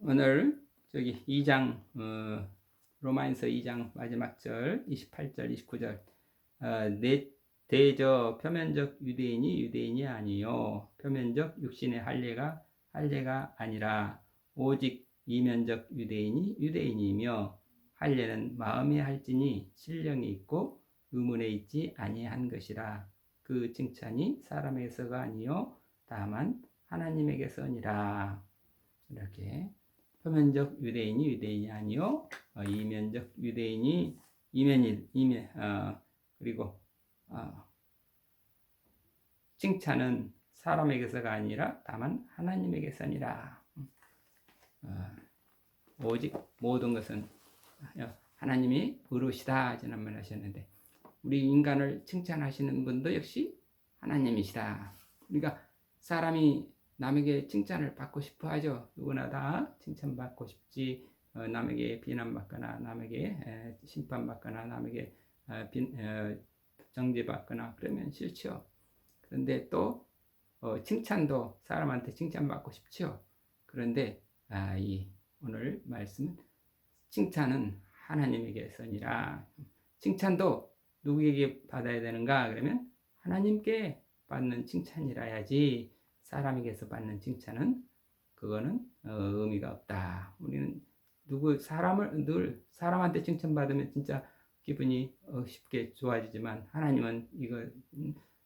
오늘 저기 2장 로마인서 2장 마지막 절 28절 29절 대저 표면적 유대인이 유대인이 아니요 표면적 육신의 할례가 아니라 오직 이면적 유대인이 유대인이며 할례는 마음에 할지니 신령이 있고 의문에 있지 아니한 것이라. 그 칭찬이 사람에게서가 아니요 다만 하나님에게서니라. 이렇게 표면적 유대인이 유대인이 아니요 이면적 유대인이 이면 그리고 칭찬은 사람에게서가 아니라 다만 하나님에게서니라. 오직 모든 것은 하나님이 의로우시다 지난번에 하셨는데, 우리 인간을 칭찬하시는 분도 역시 하나님이시다. 그러니까 사람이 남에게 칭찬을 받고 싶어 하죠. 누구나 다 칭찬받고 싶지. 남에게 비난받거나 남에게 심판받거나 남에게 정죄받거나 그러면 싫죠. 그런데 또 칭찬도 사람한테 칭찬받고 싶죠. 그런데 오늘 말씀은 칭찬은 하나님에게서니라. 칭찬도 누구에게 받아야 되는가? 그러면 하나님께 받는 칭찬이라야지, 사람에게서 받는 칭찬은 그거는 의미가 없다. 우리는 늘 사람한테 칭찬받으면 진짜 기분이 쉽게 좋아지지만, 하나님은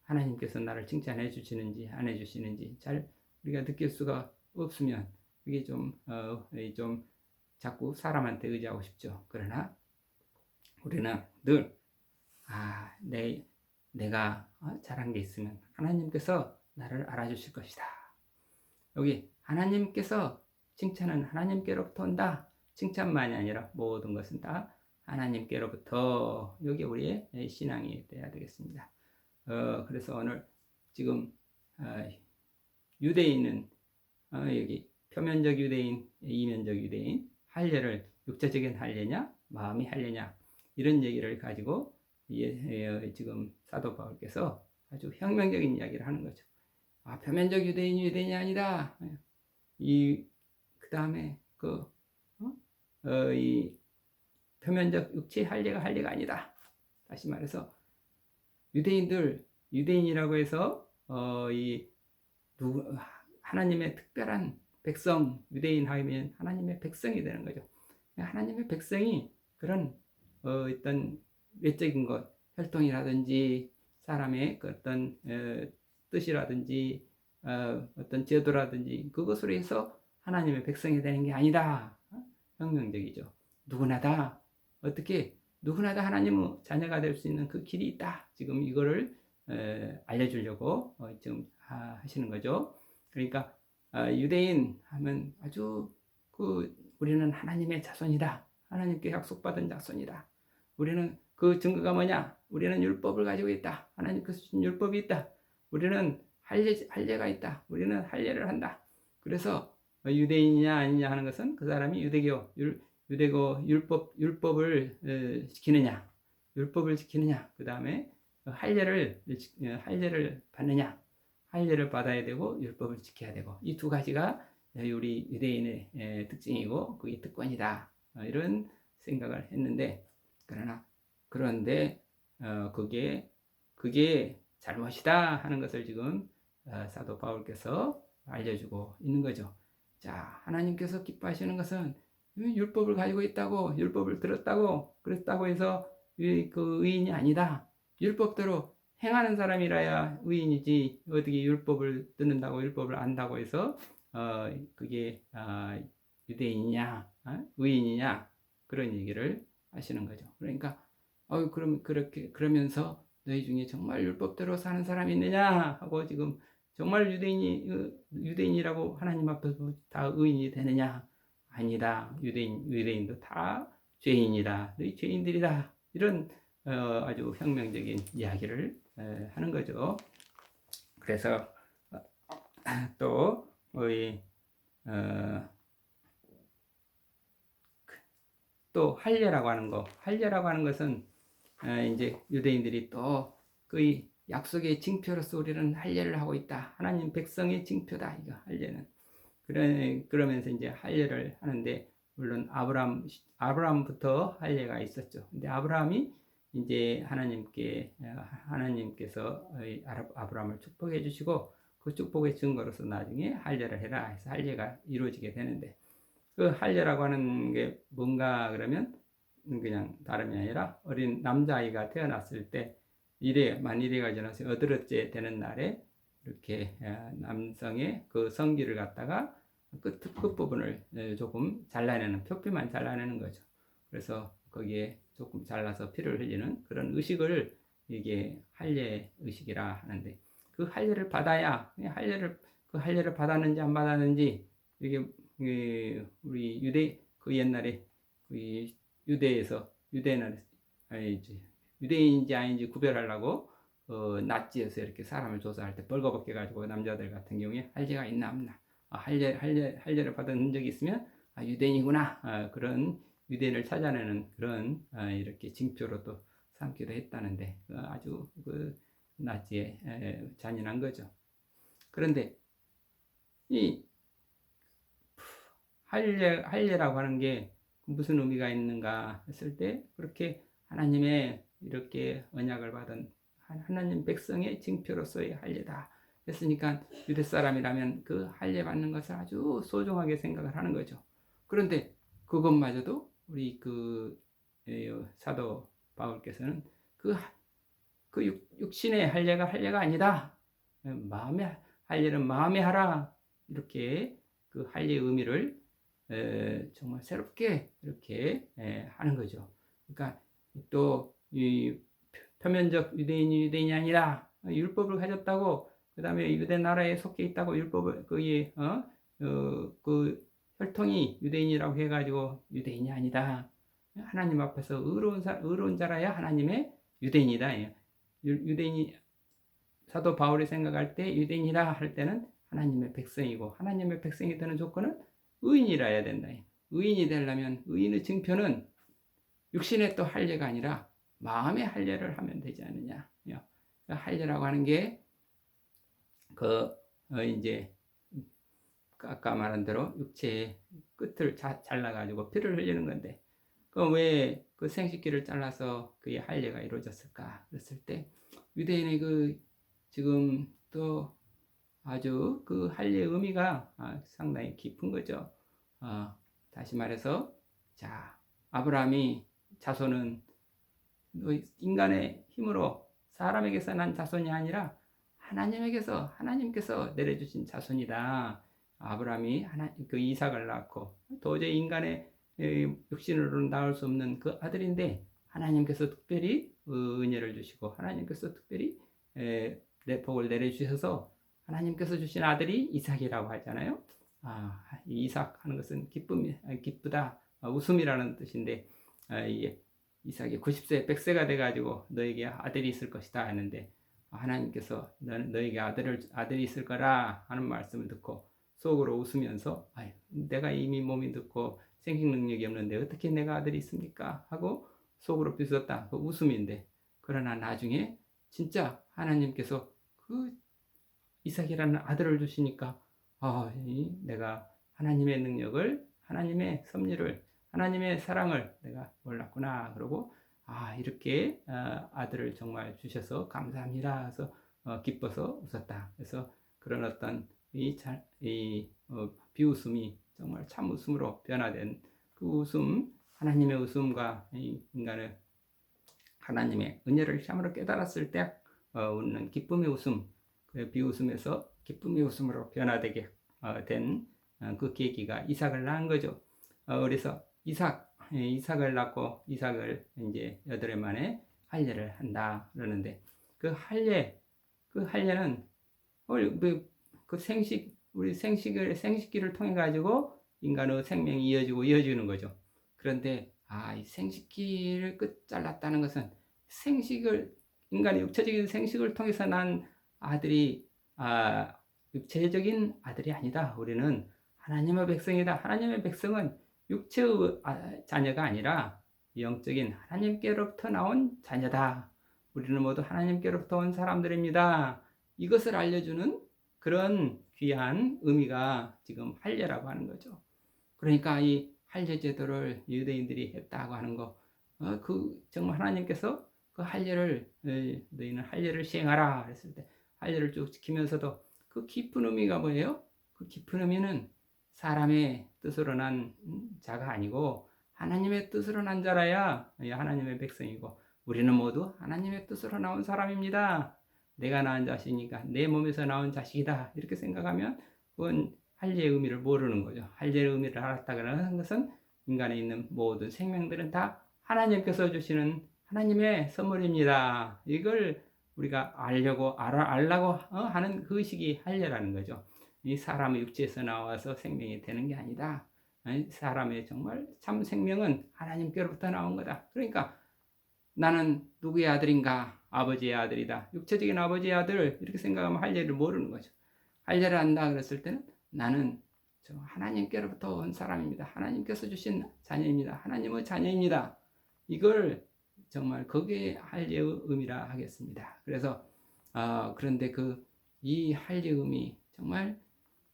하나님께서 나를 칭찬해 주시는지 안 해 주시는지 잘 우리가 느낄 수가 없으면 이게 좀 자꾸 사람한테 의지하고 싶죠. 그러나 우리는 늘 내가 잘한 게 있으면 하나님께서 나를 알아주실 것이다. 여기 하나님께서, 칭찬은 하나님께로부터 온다. 칭찬만이 아니라 모든 것은 다 하나님께로부터. 여기 우리의 신앙이 돼야 되겠습니다. 그래서 오늘 지금 유대인은 여기 표면적 유대인, 이면적 유대인, 할례를 육체적인 할례냐 마음의 할례냐 이런 얘기를 가지고 지금 사도 바울께서 아주 혁명적인 이야기를 하는 거죠. 표면적 유대인이 유대인이 아니다. 그 다음에 이 표면적 육체 할례가 아니다. 다시 말해서 유대인이라고 해서 하나님의 특별한 백성, 유대인 하면 하나님의 백성이 되는 거죠. 하나님의 백성이 그런 어떤 외적인 것, 혈통이라든지 사람의 어떤 뜻이라든지 어떤 제도라든지 그것으로 해서 하나님의 백성이 되는 게 아니다. 혁명적이죠. 누구나 다 하나님의 자녀가 될 수 있는 그 길이 있다. 지금 이거를 알려주려고 지금 하시는 거죠. 그러니까 유대인 하면 아주 우리는 하나님의 자손이다. 하나님께 약속받은 자손이다. 우리는 그 증거가 뭐냐? 우리는 율법을 가지고 있다. 하나님께서 주신 율법이 있다. 우리는 할례가 있다. 우리는 할례를 한다. 그래서 유대인이냐 아니냐 하는 것은 그 사람이 유대교 율법을 지키느냐, 그 다음에 할례를 받느냐, 할례를 받아야 되고 율법을 지켜야 되고, 이 두 가지가 우리 유대인의 특징이고 그게 특권이다. 이런 생각을 했는데, 그런데 그게 잘못이다 하는 것을 지금 사도 바울께서 알려주고 있는 거죠. 자, 하나님께서 기뻐하시는 것은 율법을 가지고 있다고, 율법을 들었다고 그랬다고 해서 그 의인이 아니다. 율법대로 행하는 사람이라야 의인이지, 어떻게 율법을 듣는다고 율법을 안다고 해서 그게 유대인이냐 의인이냐 그런 얘기를 하시는 거죠. 그러니까 그러면서 너희 중에 정말 율법대로 사는 사람이 있느냐 하고, 지금 정말 유대인이라고 하나님 앞에서 다 의인이 되느냐? 아니다. 유대인도 다 죄인이다. 너희 죄인들이다. 이런 아주 혁명적인 이야기를 하는 거죠. 그래서 또 또 할례라고 하는 것은 이제 유대인들이 또 그 약속의 징표로서 우리는 할례를 하고 있다. 하나님 백성의 징표다. 이거 할례는. 그러면서 이제 할례를 하는데, 물론 아브라함부터 할례가 있었죠. 근데 아브라함이 이제 하나님께서 아브라함을 축복해 주시고, 그 축복의 증거로서 나중에 할례를 해라 해서 할례가 이루어지게 되는데, 그 할례라고 하는 게 뭔가 그러면 그냥 다름이 아니라 어린 남자아이가 태어났을 때 만일에가 지나서 여덟째 되는 날에 이렇게 남성의 그 성기를 갖다가 끝부분을 조금 잘라내는, 표피만 잘라내는 거죠. 그래서 거기에 조금 잘라서 피를 흘리는 그런 의식을, 이게 할례 의식이라 하는데, 그 할례를 받아야, 그 할례를 받았는지 안 받았는지, 이게 우리 그 옛날에 그 유대인인지 아닌지 구별하려고 나치에서 이렇게 사람을 조사할 때 벌거벗게 가지고, 남자들 같은 경우에 할례가 있나 없나, 할례를 받은 흔적이 있으면 유대인이구나, 그런 유대인을 찾아내는 그런 이렇게 징표로 또 삼기도 했다는데, 아주 그 나치의 잔인한 거죠. 그런데 이 할례라고 하는 게 무슨 의미가 있는가 했을 때, 그렇게 하나님의 이렇게 언약을 받은 하나님 백성의 징표로서의 할례다 했으니까, 유대 사람이라면 그 할례 받는 것을 아주 소중하게 생각을 하는 거죠. 그런데 그것마저도 우리 사도 바울께서는 그 육신의 할례가 아니다, 마음의 할례는 마음에 하라, 이렇게 그 할례의 의미를 정말 새롭게 이렇게 하는 거죠. 그러니까 또 이 표면적 유대인이 아니라 율법을 가졌다고, 그 다음에 유대 나라에 속해 있다고, 율법을 그 혈통이 유대인이라고 해가지고 유대인이 아니다. 하나님 앞에서 의로운 자라야 하나님의 유대인이다. 유대인이, 사도 바울이 생각할 때 유대인이라 할 때는 하나님의 백성이고, 하나님의 백성이 되는 조건은 의인이라 해야 된다. 의인이 되려면, 의인의 증표는 육신의 또 할례가 아니라 마음의 할례를 하면 되지 않느냐. 할례라고 하는 게 이제 아까 말한 대로 육체의 끝을 잘라가지고 피를 흘리는 건데, 왜 그 생식기를 잘라서 그의 할례가 이루어졌을까 그랬을 때, 유대인의 지금 또 아주 그 할례의 의미가 상당히 깊은 거죠. 다시 말해서, 아브라함이 자손은 인간의 힘으로 사람에게서 난 자손이 아니라 하나님께서 내려주신 자손이다. 아브라함이 그 이삭을 낳고, 도저히 인간의 육신으로는 낳을 수 없는 그 아들인데, 하나님께서 특별히 은혜를 주시고, 하나님께서 특별히 복을 내려주셔서 하나님께서 주신 아들이 이삭이라고 하잖아요. 이삭 하는 것은 기쁘다, 웃음이라는 뜻인데, 이삭이 90세 100세가 돼가지고 너에게 아들이 있을 것이다 하는데, 하나님께서 너에게 아들이 있을 거라 하는 말씀을 듣고 속으로 웃으면서, 내가 이미 몸이 듣고 생식 능력이 없는데 어떻게 내가 아들이 있습니까 하고 속으로 비웃었다. 그 웃음인데, 그러나 나중에 진짜 하나님께서 그 이삭이라는 아들을 주시니까, 내가 하나님의 능력을, 하나님의 섭리를, 하나님의 사랑을 내가 몰랐구나. 그러고 이렇게 아들을 정말 주셔서 감사합니다 해서 기뻐서 웃었다. 그래서 그런 어떤 비웃음이 정말 참 웃음으로 변화된 그 웃음, 하나님의 웃음과 인간의 하나님의 은혜를 참으로 깨달았을 때 웃는 기쁨의 웃음, 그 비웃음에서 기쁨의 웃음으로 변화되게 된 그 계기가 이삭을 낳은 거죠. 그래서 이삭을 낳고, 이삭을 이제 8해 만에 할례를 한다 그러는데, 그 할례는 우리 생식기를 통해 가지고 인간의 생명이 이어지는 거죠. 그런데 이 생식기를 끝 잘랐다는 것은, 인간의 육체적인 생식을 통해서 난 아들이 육체적인 아들이 아니다. 우리는 하나님의 백성이다. 하나님의 백성은 육체의 자녀가 아니라 영적인 하나님께로부터 나온 자녀다. 우리는 모두 하나님께로부터 온 사람들입니다. 이것을 알려주는 그런 귀한 의미가 지금 할례라고 하는 거죠. 그러니까 이 할례 제도를 유대인들이 했다고 하는 거, 그 정말 하나님께서 그 할례를 너희는 할례를 시행하라 했을 때 할례를 쭉 지키면서도 그 깊은 의미가 뭐예요? 그 깊은 의미는 사람의 뜻으로 난 자가 아니고 하나님의 뜻으로 난 자라야 하나님의 백성이고, 우리는 모두 하나님의 뜻으로 나온 사람입니다. 내가 낳은 자식이니까 내 몸에서 나온 자식이다, 이렇게 생각하면 그건 할례의 의미를 모르는 거죠. 할례의 의미를 알았다는 것은 인간에 있는 모든 생명들은 다 하나님께서 주시는 하나님의 선물입니다. 이걸 우리가 알라고 하는 그 의식이 할례라는 거죠. 이 사람의 육체에서 나와서 생명이 되는 게 아니다. 사람의 정말 참 생명은 하나님께로부터 나온 거다. 그러니까 나는 누구의 아들인가? 아버지의 아들이다. 육체적인 아버지의 아들, 이렇게 생각하면 할례를 모르는 거죠. 할례를 한다 그랬을 때는 나는 하나님께로부터 온 사람입니다. 하나님께서 주신 자녀입니다. 하나님의 자녀입니다. 이걸 정말 거기에 할례의 의미라 하겠습니다. 그래서 그런데 이 할례의 의미 정말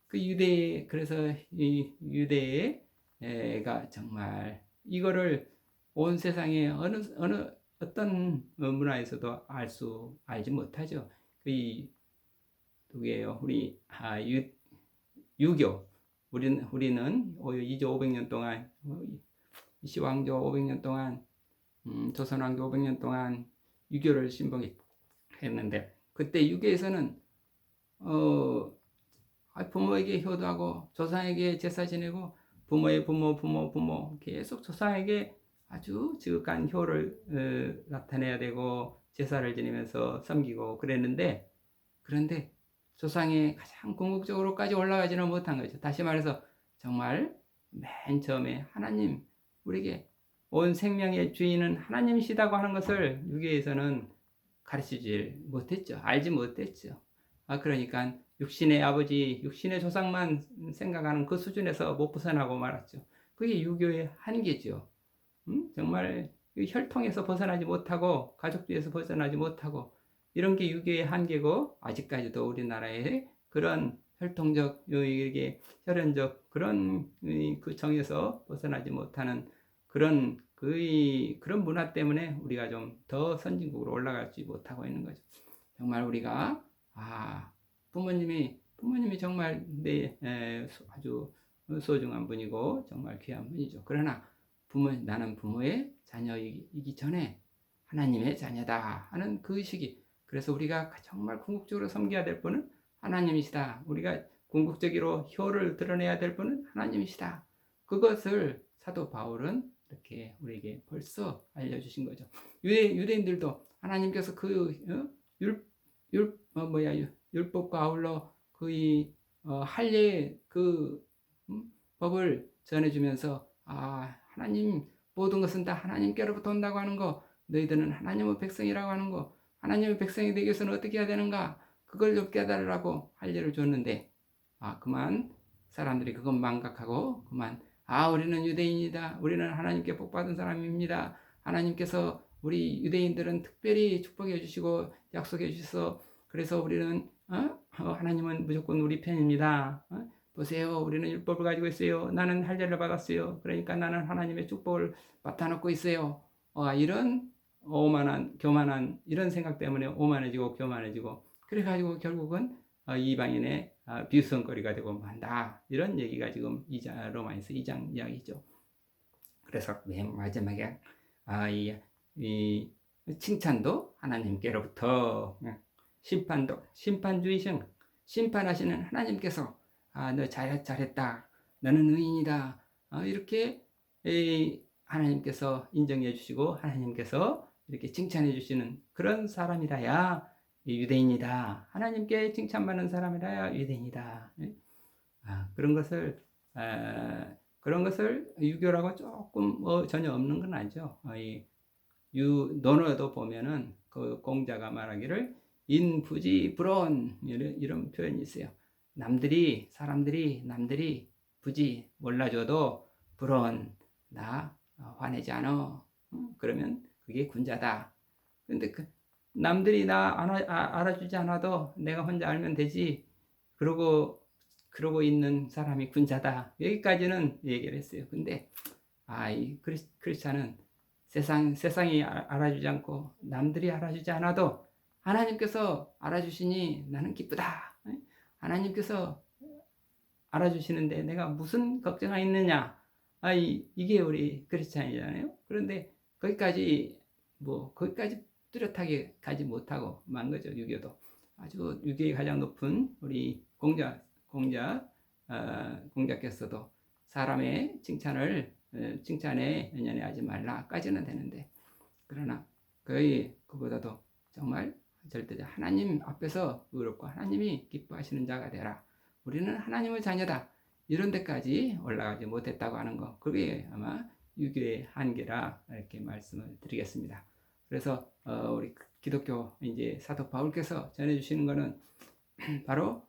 그래서 이 유대가 정말 이거를 온 세상에 어떤 문화에서도 알지 못하죠. 누구예요? 우리 유교. 우리는 이조 500년 동안, 시왕조 500년 동안, 조선왕조 500년 동안 유교를 신봉했는데, 그때 유교에서는 부모에게 효도하고 조상에게 제사 지내고 부모의 부모 계속 조상에게 아주 지극한 효를 나타내야 되고 제사를 지내면서 섬기고 그랬는데, 그런데 조상에 가장 궁극적으로까지 올라가지는 못한 거죠. 다시 말해서 정말 맨 처음에 하나님, 우리에게 온 생명의 주인은 하나님이시다고 하는 것을 유교에서는 가르치지 못했죠. 알지 못했죠. 그러니까 육신의 아버지, 육신의 조상만 생각하는 그 수준에서 못 벗어나고 말았죠. 그게 유교의 한계죠. 정말 혈통에서 벗어나지 못하고 가족주에서 벗어나지 못하고 이런 게 유교의 한계고, 아직까지도 우리나라의 그런 혈통적, 혈연적 그런 그 정에서 벗어나지 못하는 그런 문화 때문에 우리가 좀 더 선진국으로 올라가지 못하고 있는 거죠. 정말 우리가 부모님이 정말 아주 소중한 분이고 정말 귀한 분이죠. 그러나 나는 부모의 자녀이기 전에 하나님의 자녀다 하는 그 의식이, 그래서 우리가 정말 궁극적으로 섬겨야 될 분은 하나님이시다. 우리가 궁극적으로 효를 드러내야 될 분은 하나님이시다. 그것을 사도 바울은 이렇게 우리에게 벌써 알려주신 거죠. 유대인들도 하나님께서 율법과 아울러 할례의 법을 전해주면서 하나님 모든 것은 다 하나님께로부터 온다고 하는 거, 너희들은 하나님의 백성이라고 하는 거, 하나님의 백성이 되기 위해서는 어떻게 해야 되는가, 그걸 좀 깨달으라고 할례를 줬는데 그만 사람들이 그건 망각하고 그만 우리는 유대인이다, 우리는 하나님께 복받은 사람입니다, 하나님께서 우리 유대인들은 특별히 축복해 주시고 약속해 주셔서 그래서 우리는 하나님은 무조건 우리 편입니다. 보세요, 우리는 율법을 가지고 있어요. 나는 할례를 받았어요. 그러니까 나는 하나님의 축복을 맡아놓고 있어요. 이런 교만한 이런 생각 때문에 오만해지고 교만해지고, 그래가지고 결국은 이방인의 비웃음거리가 되고 만다, 이런 얘기가 지금 로마에서 2장 이야기죠. 그래서 맨 마지막에 이 칭찬도 하나님께로부터, 심판주의신 심판하시는 하나님께서 너 잘했다, 너는 의인이다, 이렇게 하나님께서 인정해 주시고 하나님께서 이렇게 칭찬해 주시는 그런 사람이라야 유대인이다, 하나님께 칭찬받는 사람이라야 유대인이다. 그런 것을 유교라고 조금 전혀 없는 건 아니죠. 논어도 보면은 그 공자가 말하기를 인부지 불온, 이런 표현이 있어요. 사람들이 부지 몰라줘도 불온, 나 화내지 않아, 그러면 그게 군자다. 근데 남들이 나 알아주지 않아도 내가 혼자 알면 되지, 그러고 그러고 있는 사람이 군자다. 여기까지는 얘기를 했어요. 근데 이 크리스찬은 세상이 알아주지 않고 남들이 알아주지 않아도 하나님께서 알아주시니 나는 기쁘다. 하나님께서 알아주시는데 내가 무슨 걱정이 있느냐. 이게 우리 크리스찬이잖아요. 그런데 거기까지 뚜렷하게 가지 못하고 만 거죠. 유교도. 아주 유교의 가장 높은 우리 공자께서도 사람의 칭찬에 연연해하지 말라까지는 되는데, 그러나 그보다도 정말 절대적 하나님 앞에서 의롭고 하나님이 기뻐하시는 자가 되라. 우리는 하나님의 자녀다. 이런 데까지 올라가지 못했다고 하는 거, 그게 아마 유교의 한계라 이렇게 말씀을 드리겠습니다. 그래서 우리 기독교 이제 사도 바울께서 전해주시는 것은 바로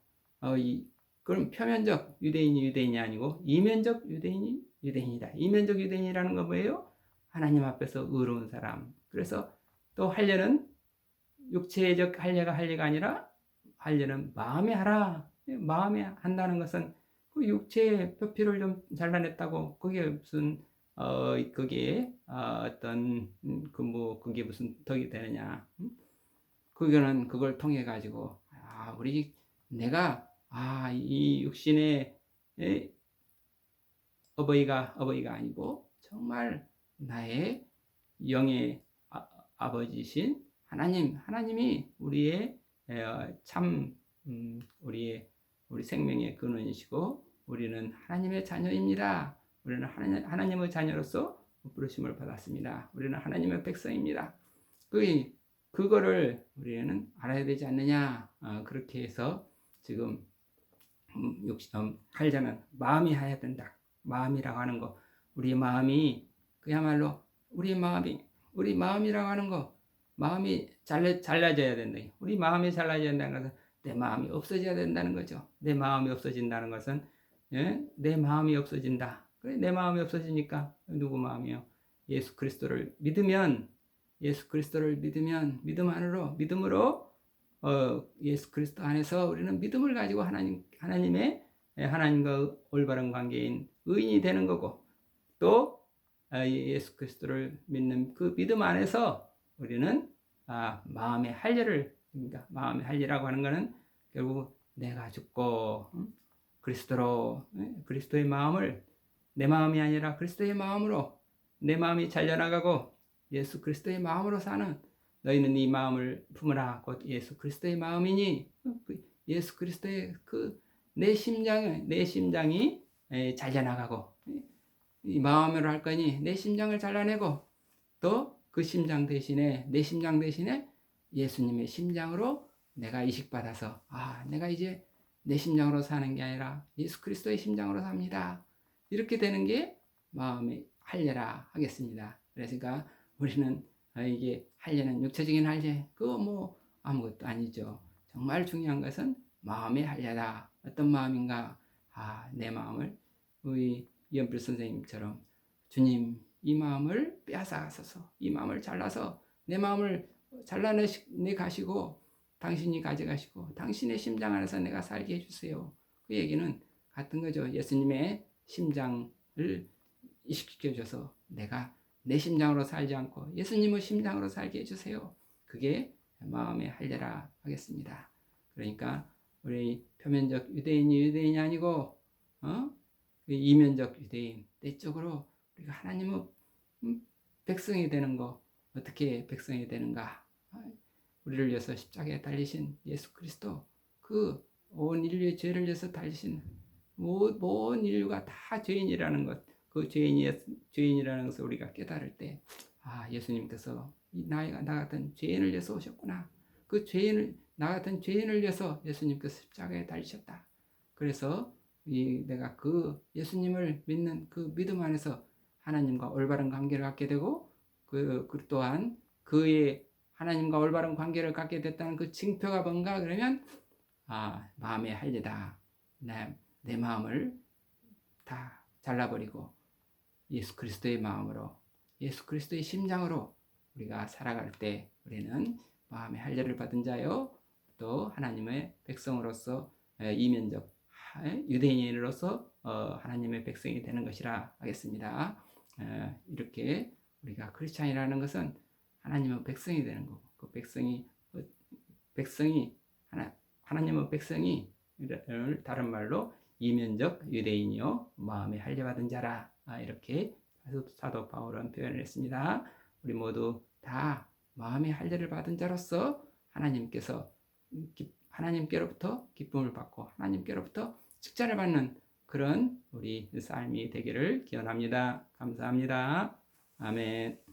그럼 표면적 유대인이 아니고 이면적 유대인이다. 이면적 유대인이라는 건 뭐예요? 하나님 앞에서 의로운 사람. 그래서 또 할례는 육체적 할례가 아니라 할례는 마음에 하라. 마음에 한다는 것은 그 육체의 표피를 좀 잘라냈다고 그게 무슨 그게 어떤 그게 무슨 덕이 되느냐? 그걸 통해 가지고 내가 이 육신의 어버이가 아니고 정말 나의 영의 아버지신 하나님이 우리의 참 우리 생명의 근원이시고 우리는 하나님의 자녀입니다. 우리는 하나님의 자녀로서 부르심을 받았습니다. 우리는 하나님의 백성입니다. 그거를 우리는 알아야 되지 않느냐. 그렇게 해서 지금 할자는 마음이 해야 된다. 마음이라고 하는 거, 우리 마음이 그야말로 우리 마음이라고 하는 거, 마음이 잘라져야 된다. 우리 마음이 잘라져야 된다는 것은 내 마음이 없어져야 된다는 거죠. 내 마음이 없어진다는 것은 내 마음이 없어진다. 그래, 내 마음이 없어지니까 누구 마음이요? 예수 그리스도를 믿으면 믿음으로 예수 그리스도 안에서 우리는 믿음을 가지고 하나님과 올바른 관계인 의인이 되는 거고, 또 예수 그리스도를 믿는 그 믿음 안에서 우리는 마음의 마음의 할례라고 하는 것은 결국 내가 죽고 그리스도의 마음을, 내 마음이 아니라 그리스도의 마음으로 내 마음이 잘려나가고 예수 그리스도의 마음으로 사는, 너희는 이 마음을 품으라 곧 예수 그리스도의 마음이니, 예수 그리스도의 내 심장이 잘려나가고 이 마음으로 할 거니 내 심장을 잘라내고, 또 그 심장 대신에 내 심장 대신에 예수님의 심장으로 내가 이식받아서 내가 이제 내 심장으로 사는 게 아니라 예수 그리스도의 심장으로 삽니다. 이렇게 되는 게 마음의 할례라 하겠습니다. 그러니까 우리는 이게 할례는 육체적인 할례, 그거 아무것도 아니죠. 정말 중요한 것은 마음의 할례다. 어떤 마음인가? 내 마음을 우리 이연필 선생님처럼 주님 이 마음을 빼앗아가소서, 이 마음을 잘라서 내 마음을 잘라내 가시고 당신이 가져가시고 당신의 심장 안에서 내가 살게 해주세요. 그 얘기는 같은 거죠. 예수님의 심장을 이식시켜줘서 내가 내 심장으로 살지 않고 예수님의 심장으로 살게 해주세요. 그게 마음의 할례라 하겠습니다. 그러니까 우리 표면적 유대인이 아니고 이면적 유대인, 내적으로 우리가 하나님의 백성이 되는 거, 어떻게 백성이 되는가? 우리를 위해서 십자가에 달리신 예수 그리스도, 그 온 인류의 죄를 위해서 달리신 모든 인류가 다 죄인이라는 것, 그 죄인이라는 것을 우리가 깨달을 때 예수님께서 나 같은 죄인을 위해서 오셨구나. 나 같은 죄인을 위해서 예수님께서 십자가에 달리셨다. 그래서 내가 그 예수님을 믿는 그 믿음 안에서 하나님과 올바른 관계를 갖게 되고, 그 또한 그의 하나님과 올바른 관계를 갖게 됐다는 그 징표가 뭔가 그러면 마음의 할례다. 내 마음을 다 잘라버리고 예수 그리스도의 마음으로, 예수 그리스도의 심장으로 우리가 살아갈 때 우리는 마음의 할례를 받은 자요, 또 하나님의 백성으로서 이면적 유대인으로서 하나님의 백성이 되는 것이라 하겠습니다. 이렇게 우리가 크리스찬이라는 것은 하나님의 백성이 되는 거고, 그 백성이 하나님의 백성이 다른 말로 이면적 유대인이요 마음에 할례받은 자라, 이렇게 사도 바울은 표현을 했습니다. 우리 모두 다 마음의 할례를 받은 자로서 하나님께로부터 기쁨을 받고 하나님께로부터 칭찬을 받는 그런 우리 삶이 되기를 기원합니다. 감사합니다. 아멘.